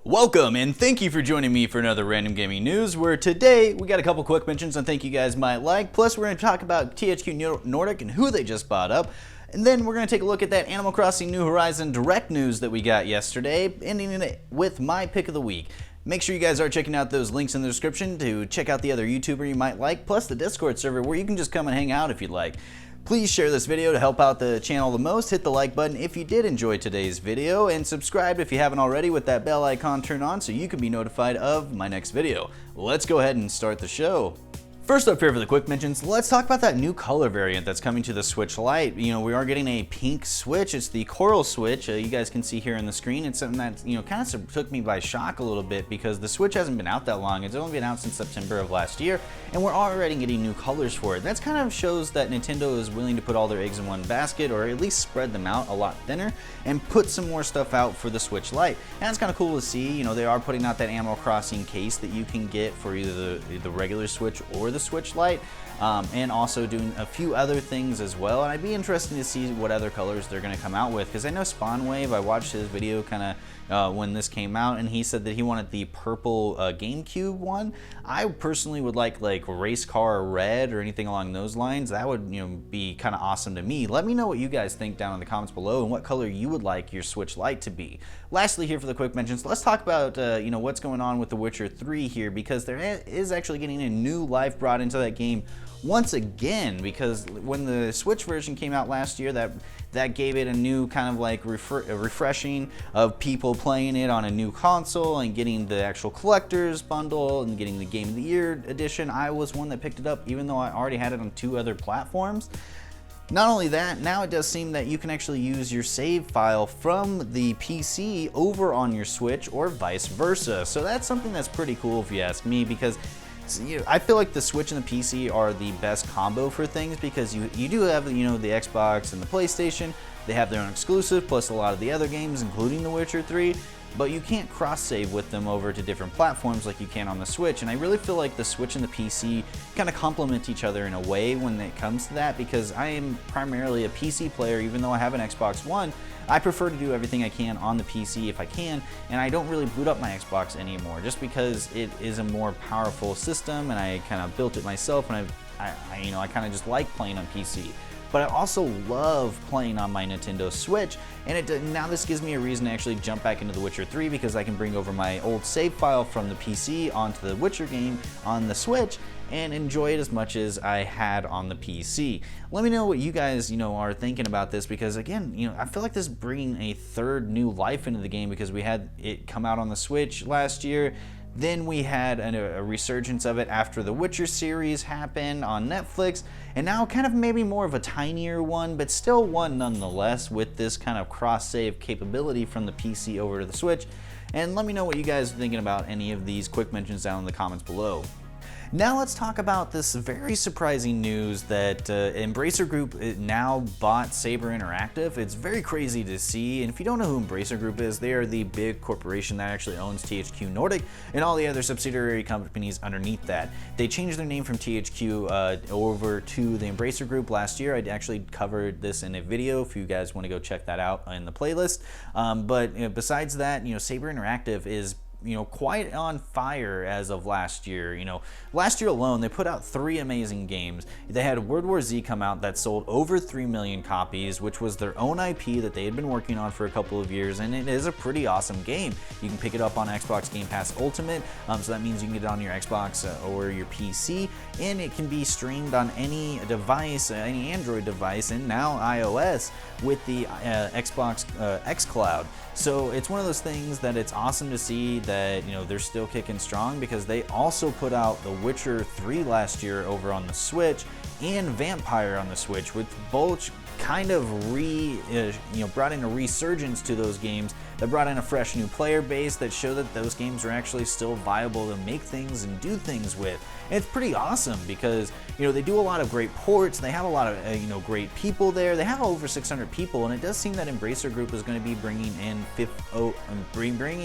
Welcome and thank you for joining me for another Random Gaming News, where today we got a couple quick mentions I think you guys might like, plus we're going to talk about THQ Nordic and who they just bought up, and then we're going to take a look at that Animal Crossing New Horizon Direct news that we got yesterday, ending it with my pick of the week. Make sure you guys are checking out those links in the description to check out the other YouTuber you might like, plus the Discord server where you can just come and hang out if you'd like. Please share this video to help out the channel the most, hit the like button if you did enjoy today's video, and subscribe if you haven't already with that bell icon turned on so you can be notified of my next video. Let's go ahead and start the show. First up here for the quick mentions, let's talk about that new color variant that's coming to the Switch Lite. We are getting a pink Switch. It's the Coral Switch. You guys can see here on the screen. It's something that, kind of took me by shock a little bit because the Switch hasn't been out that long. It's only been out since September of last year, and we're already getting new colors for it. That kind of shows that Nintendo is willing to put all their eggs in one basket, or at least spread them out a lot thinner, and put some more stuff out for the Switch Lite. And it's kind of cool to see. They are putting out that Animal Crossing case that you can get for either the regular Switch or the Switch Lite, and also doing a few other things as well. And I'd be interested to see what other colors they're going to come out with, because I know Spawnwave, I watched his video kind of when this came out, and he said that he wanted the purple GameCube one. I personally would like race car red or anything along those lines. That would be kind of awesome to me. Let me know what you guys think down in the comments below and what color you would like your Switch Lite to be. Lastly, here for the quick mentions, let's talk about what's going on with The Witcher 3 here, because there is actually getting a new life brought into that game once again, because when the Switch version came out last year, that gave it a new kind of refreshing of people playing it on a new console and getting the actual collector's bundle and getting the Game of the Year edition. I was one that picked it up even though I already had it on 2 other platforms. Not only that, now it does seem that you can actually use your save file from the PC over on your Switch or vice versa. So that's something that's pretty cool if you ask me, because I feel like the Switch and the PC are the best combo for things, because you do have the Xbox and the PlayStation. They have their own exclusive, plus a lot of the other games, including The Witcher 3, but you can't cross-save with them over to different platforms like you can on the Switch. And I really feel like the Switch and the PC kind of complement each other in a way when it comes to that, because I am primarily a PC player. Even though I have an Xbox One, I prefer to do everything I can on the PC if I can, and I don't really boot up my Xbox anymore, just because it is a more powerful system, and I kind of built it myself, and I kind of just like playing on PC. But I also love playing on my Nintendo Switch, and now this gives me a reason to actually jump back into The Witcher 3, because I can bring over my old save file from the PC onto the Witcher game on the Switch and enjoy it as much as I had on the PC. Let me know what you guys are thinking about this, because again, I feel like this is bringing a third new life into the game, because we had it come out on the Switch last year. Then we had a resurgence of it after the Witcher series happened on Netflix, and now kind of maybe more of a tinier one, but still one nonetheless, with this kind of cross-save capability from the PC over to the Switch. And let me know what you guys are thinking about any of these quick mentions down in the comments below. Now let's talk about this very surprising news that Embracer Group now bought Saber Interactive. It's very crazy to see, and if you don't know who Embracer Group is, they are the big corporation that actually owns THQ Nordic and all the other subsidiary companies underneath that. They changed their name from THQ over to the Embracer Group last year. I actually covered this in a video if you guys want to go check that out in the playlist. But besides that, Saber Interactive is quite on fire as of last year. Last year alone, they put out 3 amazing games. They had World War Z come out that sold over 3 million copies, which was their own IP that they had been working on for a couple of years, and it is a pretty awesome game. You can pick it up on Xbox Game Pass Ultimate, so that means you can get it on your Xbox or your PC, and it can be streamed on any device, any Android device, and now iOS with the Xbox xCloud. So it's one of those things that it's awesome to see that they're still kicking strong, because they also put out The Witcher 3 last year over on the Switch and Vampire on the Switch, which both kind of brought in a resurgence to those games, that brought in a fresh new player base that showed that those games are actually still viable to make things and do things with. And it's pretty awesome, because they do a lot of great ports. They have a lot of great people there. They have over 600 people, and it does seem that Embracer Group is going to be bringing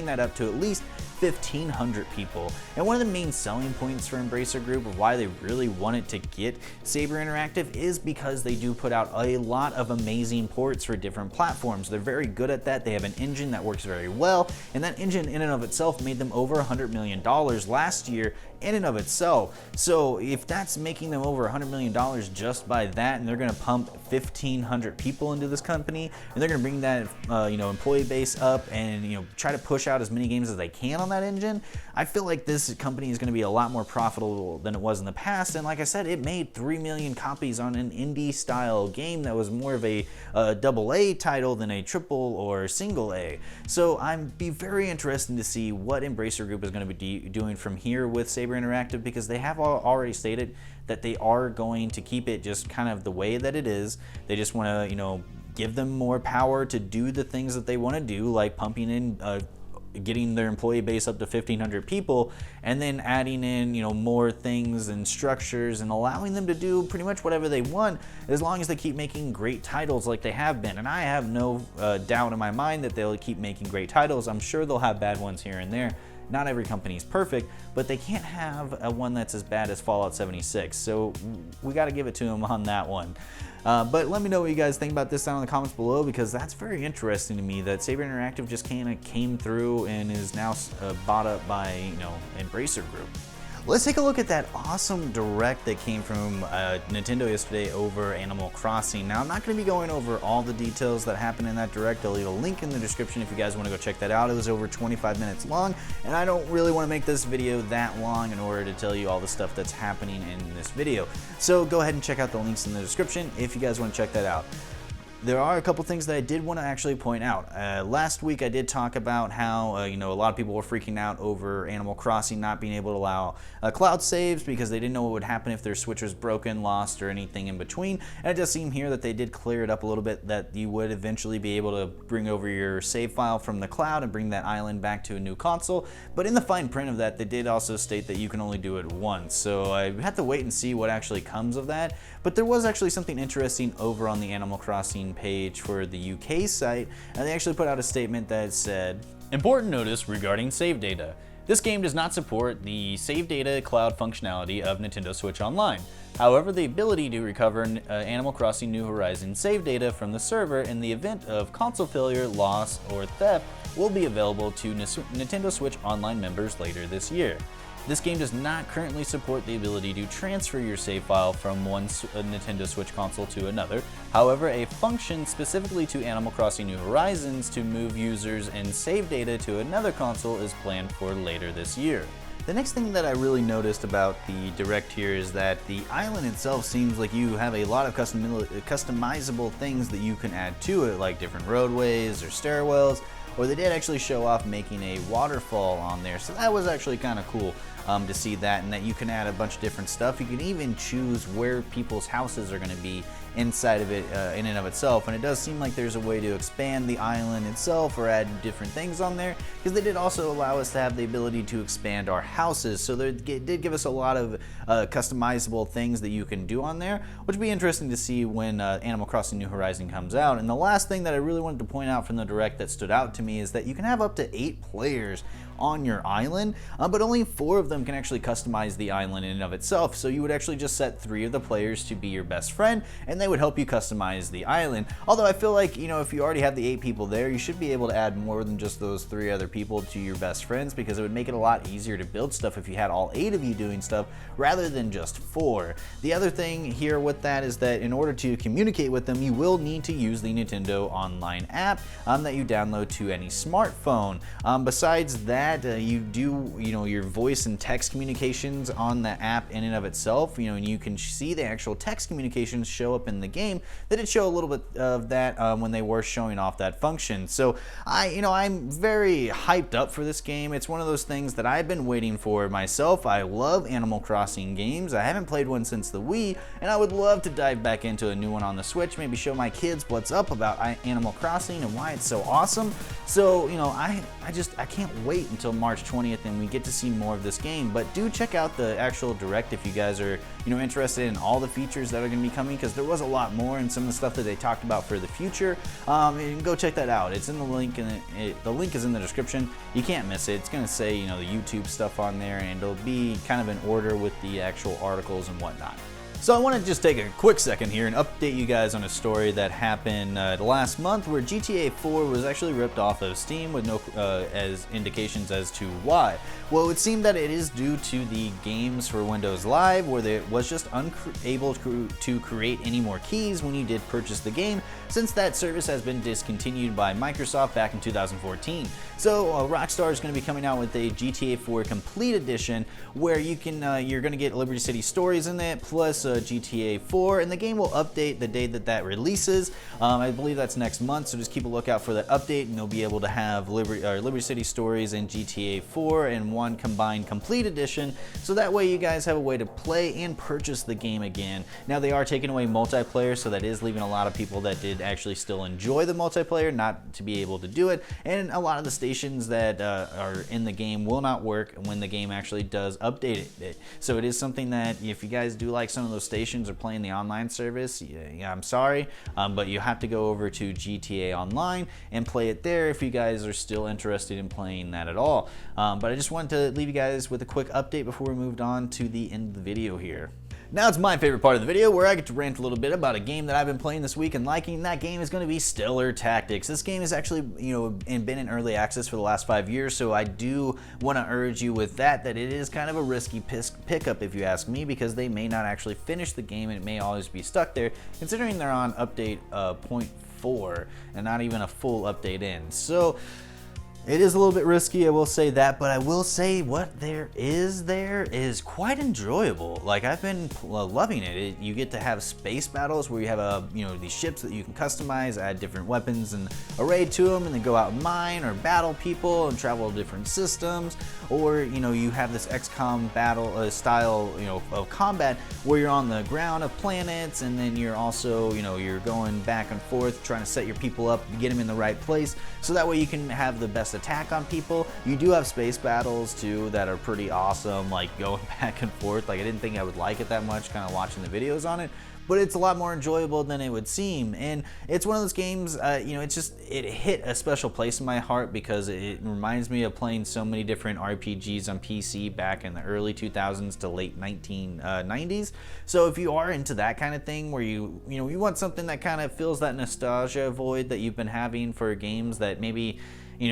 that up to at least 1,500 people. And one of the main selling points for Embracer Group of why they really wanted to get Saber Interactive is because they do put out a lot lot of amazing ports for different platforms. They're very good at that. They have an engine that works very well, and that engine in and of itself made them over $100 million last year in and of itself. So if that's making them over $100 million just by that, and they're going to pump 1,500 people into this company, and they're going to bring that employee base up, and try to push out as many games as they can on that engine, I feel like this company is going to be a lot more profitable than it was in the past. And like I said, it made 3 million copies on an indie style game that was more of a AA title than a triple or single A. So I'd be very interested to see what Embracer Group is going to be doing from here with Saber Interactive, because they have already stated that they are going to keep it just kind of the way that it is. They just want to give them more power to do the things that they want to do, like pumping in getting their employee base up to 1,500 people, and then adding in more things and structures, and allowing them to do pretty much whatever they want, as long as they keep making great titles like they have been. And I have no doubt in my mind that they'll keep making great titles. I'm sure they'll have bad ones here and there. Not every company is perfect, but they can't have one that's as bad as Fallout 76. So we got to give it to them on that one. But let me know what you guys think about this down in the comments below, because that's very interesting to me that Saber Interactive just kind of came through and is now bought up by Embracer Group. Let's take a look at that awesome direct that came from Nintendo yesterday over Animal Crossing. Now, I'm not going to be going over all the details that happened in that direct. I'll leave a link in the description if you guys want to go check that out. It was over 25 minutes long, and I don't really want to make this video that long in order to tell you all the stuff that's happening in this video. So go ahead and check out the links in the description if you guys want to check that out. There are a couple things that I did want to actually point out. Last week I did talk about how a lot of people were freaking out over Animal Crossing not being able to allow cloud saves, because they didn't know what would happen if their Switch was broken, lost, or anything in between. And it does seem here that they did clear it up a little bit, that you would eventually be able to bring over your save file from the cloud and bring that island back to a new console. But in the fine print of that, they did also state that you can only do it once. So I have to wait and see what actually comes of that. But there was actually something interesting over on the Animal Crossing page for the UK site, and they actually put out a statement that said, "Important notice regarding save data. This game does not support the save data cloud functionality of Nintendo Switch Online. However, the ability to recover Animal Crossing New Horizons save data from the server in the event of console failure, loss, or theft will be available to Nintendo Switch Online members later this year. This game does not currently support the ability to transfer your save file from one Nintendo Switch console to another. However, a function specifically to Animal Crossing New Horizons to move users and save data to another console is planned for later this year." The next thing that I really noticed about the direct here is that the island itself seems like you have a lot of customizable things that you can add to it, like different roadways or stairwells, or they did actually show off making a waterfall on there. So that was actually kind of cool to see that, and that you can add a bunch of different stuff. You can even choose where people's houses are going to be inside of it in and of itself, and it does seem like there's a way to expand the island itself or add different things on there, because they did also allow us to have the ability to expand our houses. So they did give us a lot of customizable things that you can do on there, which will be interesting to see when Animal Crossing New Horizons comes out. And the last thing that I really wanted to point out from the direct that stood out to me is that you can have up to 8 players on your island, but only 4 of them can actually customize the island in and of itself. So you would actually just set 3 of the players to be your best friend, and they would help you customize the island. Although I feel like, if you already have the 8 people there, you should be able to add more than just those 3 other people to your best friends, because it would make it a lot easier to build stuff if you had all 8 of you doing stuff rather than just 4. The other thing here with that is that in order to communicate with them, you will need to use the Nintendo Online app that you download to any smartphone. Besides that, you do your voice and text communications on the app in and of itself, and you can see the actual text communications show up in the game. They did show a little bit of that when they were showing off that function. So I'm very hyped up for this game. It's one of those things that I've been waiting for myself. I love Animal Crossing games. I haven't played one since the Wii, and I would love to dive back into a new one on the Switch, maybe show my kids what's up about Animal Crossing and why it's so awesome. So I can't wait until March 20th and we get to see more of this game. But do check out the actual direct if you guys are interested in all the features that are going to be coming, because there was a lot more and some of the stuff that they talked about for the future. And go check that out. It's in the link, and the link is in the description. You can't miss it. It's going to say the YouTube stuff on there, and it'll be kind of in order with the actual articles and whatnot. So I want to just take a quick second here and update you guys on a story that happened last month where GTA 4 was actually ripped off of Steam with no as indications as to why. Well, it would seem that it is due to the games for Windows Live, where it was just unable to create any more keys when you did purchase the game, since that service has been discontinued by Microsoft back in 2014. So Rockstar is going to be coming out with a GTA 4 Complete Edition, where you can you're going to get Liberty City Stories in it, plus GTA 4, and the game will update the day that releases. I believe that's next month, so just keep a lookout for that update, and you'll be able to have Liberty City Stories and GTA 4 in one combined Complete Edition, so that way you guys have a way to play and purchase the game again. Now, they are taking away multiplayer, so that is leaving a lot of people that did actually still enjoy the multiplayer not to be able to do it, and a lot of the stations that are in the game will not work when the game actually does update it. So it is something that if you guys do like some of those stations or playing the online service, yeah, I'm sorry, but you have to go over to GTA Online and play it there if you guys are still interested in playing that at all. But I just wanted to leave you guys with a quick update before we moved on to the end of the video here. Now it's my favorite part of the video, where I get to rant a little bit about a game that I've been playing this week and liking. That game is going to be Stellar Tactics. This game is actually, been in early access for the last 5 years, so I do want to urge you with that it is kind of a risky pickup if you ask me, because they may not actually finish the game and it may always be stuck there, considering they're on update 0.4 and not even a full update in. So it is a little bit risky, I will say that, but I will say what there is quite enjoyable. Like, I've been loving it. You get to have space battles where you have these ships that you can customize, add different weapons and array to them, and then go out and mine or battle people and travel to different systems. Or you have this XCOM battle style of combat where you're on the ground of planets, and then you're also you're going back and forth trying to set your people up, get them in the right place, so that way you can have the best attack on people. You do have space battles too that are pretty awesome, like going back and forth. Like, I didn't think I would like it that much kind of watching the videos on it, but it's a lot more enjoyable than it would seem. And it's one of those games, it hit a special place in my heart because it reminds me of playing so many different RPGs on PC back in the early 2000s to late 1990s. So if you are into that kind of thing, where you want something that kind of fills that nostalgia void that you've been having for games that maybe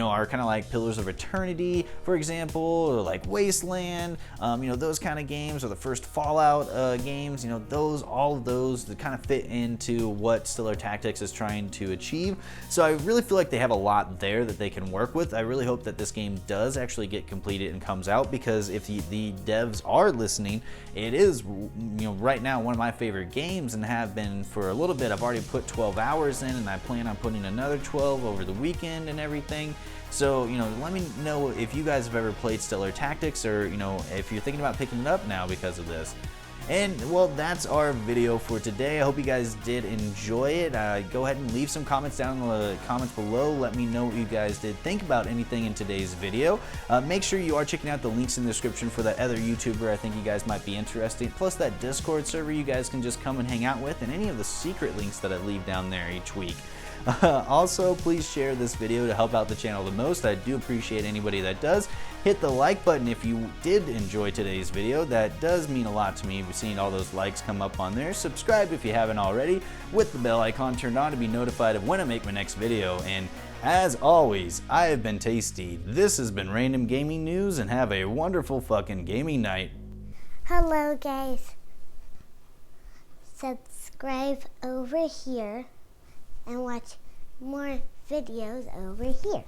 are kind of like Pillars of Eternity, for example, or like Wasteland, those kind of games, or the first Fallout games, all of those that kind of fit into what Stellar Tactics is trying to achieve. So I really feel like they have a lot there that they can work with. I really hope that this game does actually get completed and comes out, because if the devs are listening, it is, right now one of my favorite games, and have been for a little bit. I've already put 12 hours in, and I plan on putting another 12 over the weekend and everything. So, let me know if you guys have ever played Stellar Tactics, or, if you're thinking about picking it up now because of this. And, well, that's our video for today. I hope you guys did enjoy it. Go ahead and leave some comments down in the comments below. Let me know what you guys did think about anything in today's video. Make sure you are checking out the links in the description for that other YouTuber I think you guys might be interested, plus that Discord server you guys can just come and hang out with, and any of the secret links that I leave down there each week. Also, please share this video to help out the channel the most. I do appreciate anybody that does. Hit the like button if you did enjoy today's video. That does mean a lot to me, seeing all those likes come up on there. Subscribe if you haven't already, with the bell icon turned on to be notified of when I make my next video. And as always, I have been Tasty. This has been Random Gaming News, and have a wonderful fucking gaming night. Hello guys. Subscribe over here and watch more videos over here.